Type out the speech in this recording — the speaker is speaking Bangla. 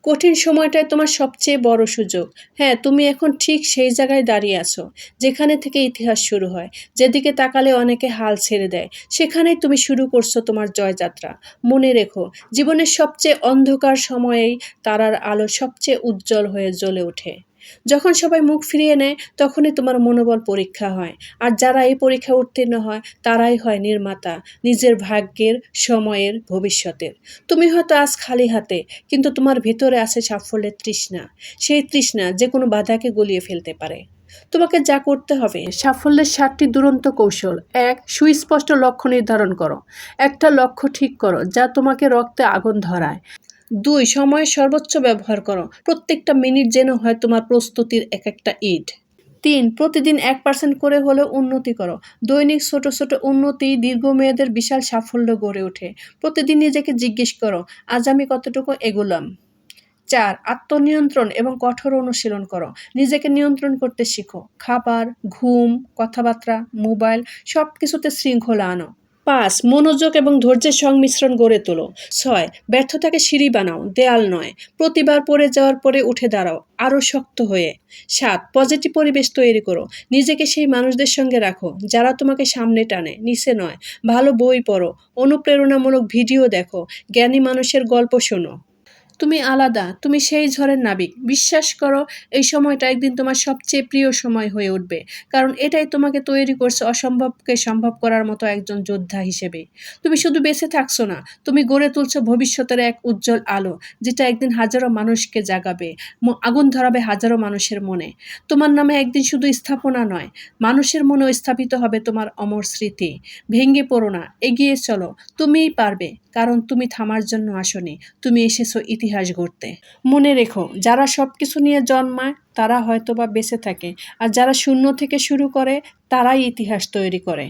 কঠিন সময়টাই তোমার সবচেয়ে বড় সুযোগ। হ্যাঁ, তুমি এখন ঠিক সেই জায়গায় দাঁড়িয়ে আছো, যেখানে থেকে ইতিহাস শুরু হয়। যেদিকে তাকালে অনেকে হাল ছেড়ে দেয়, সেখানেই তুমি শুরু করছো তোমার জয়যাত্রা। মনে রেখো, জীবনের সবচেয়ে অন্ধকার সময়েই তারার আলো সবচেয়ে উজ্জ্বল হয়ে জ্বলে ওঠে। যখন সবাই মুখ ফিরিয়ে নেয়, তখনই তোমার মনোবল পরীক্ষা হয়। আর যারা এই পরীক্ষা উত্তীর্ণ হয়, তারাই হয় নির্মাতা, নিজের ভাগ্যের, সময়ের, ভবিষ্যতের। তুমি হয়তো আজ খালি হাতে, কিন্তু তোমার ভিতরে আছে সাফল্যের তৃষ্ণা। সেই তৃষ্ণা যে কোনো বাধাকে গলিয়ে ফেলতে পারে। তোমাকে যা করতে হবে, সাফল্যের 7টি দুরন্ত কৌশল। 1. সুস্পষ্ট লক্ষ্য নির্ধারণ করো। একটা লক্ষ্য ঠিক করো যা তোমাকে রক্তে আগুন ধরায়। 2. সময়ের সর্বোচ্চ ব্যবহার করো। প্রত্যেকটা মিনিট যেন হয় তোমার প্রস্তুতির এক একটা ইট। 3. প্রতিদিন 1% করে হলেও উন্নতি করো। দৈনিক ছোট ছোট উন্নতি দীর্ঘমেয়াদের বিশাল সাফল্য গড়ে ওঠে। প্রতিদিন নিজেকে জিজ্ঞেস করো, আজ আমি কতটুকু এগোলাম। 4. আত্মনিয়ন্ত্রণ এবং কঠোর অনুশীলন করো। নিজেকে নিয়ন্ত্রণ করতে শিখো। খাবার, ঘুম, কথাবার্তা, মোবাইল সব কিছুতে শৃঙ্খলা আনো। 5. মনোযোগ এবং ধৈর্যের সংমিশ্রণ গড়ে তোলো। 6. ব্যর্থতাকে সিঁড়ি বানাও, দেয়াল নয়। প্রতিবার পড়ে যাওয়ার পরে উঠে দাঁড়াও, আরও শক্ত হয়ে। 7. পজিটিভ পরিবেশ তৈরি করো। নিজেকে সেই মানুষদের সঙ্গে রাখো যারা তোমাকে সামনে টানে, নিচে নয়। ভালো বই পড়ো, অনুপ্রেরণামূলক ভিডিও দেখো, জ্ঞানী মানুষের গল্প শোনো। তুমি আলাদা, তুমি সেই ঝড়ের নাবিক। বিশ্বাস করো, এই সময়টা একদিন তোমার সবচেয়ে প্রিয় সময় হয়ে উঠবে। কারণ এটাই তোমাকে তৈরি করছে অসম্ভবকে সম্ভব করার মতো একজন যোদ্ধা হিসেবে। তুমি শুধু বেঁচে থাকছো না, তুমি গড়ে তুলছো ভবিষ্যতের এক উজ্জ্বল আলো, যেটা একদিন হাজারো মানুষকে জাগাবে, আগুন ধরাবে হাজারো মানুষের মনে। তোমার নামে একদিন শুধু স্থাপনা নয়, মানুষের মনেও স্থাপিত হবে তোমার অমর স্মৃতি। ভেঙে পড়ো না, এগিয়ে চলো। তুমিই পারবে, কারণ তুমি থামার জন্য আসনি, তুমি এসেছো ইতিহাস গড়তে। মনে রেখো, যারা সবকিছু নিয়ে জন্মায় তারা হয়তোবা বেঁচে থাকে, আর যারা শূন্য থেকে শুরু করে তারাই ইতিহাস তৈরি করে।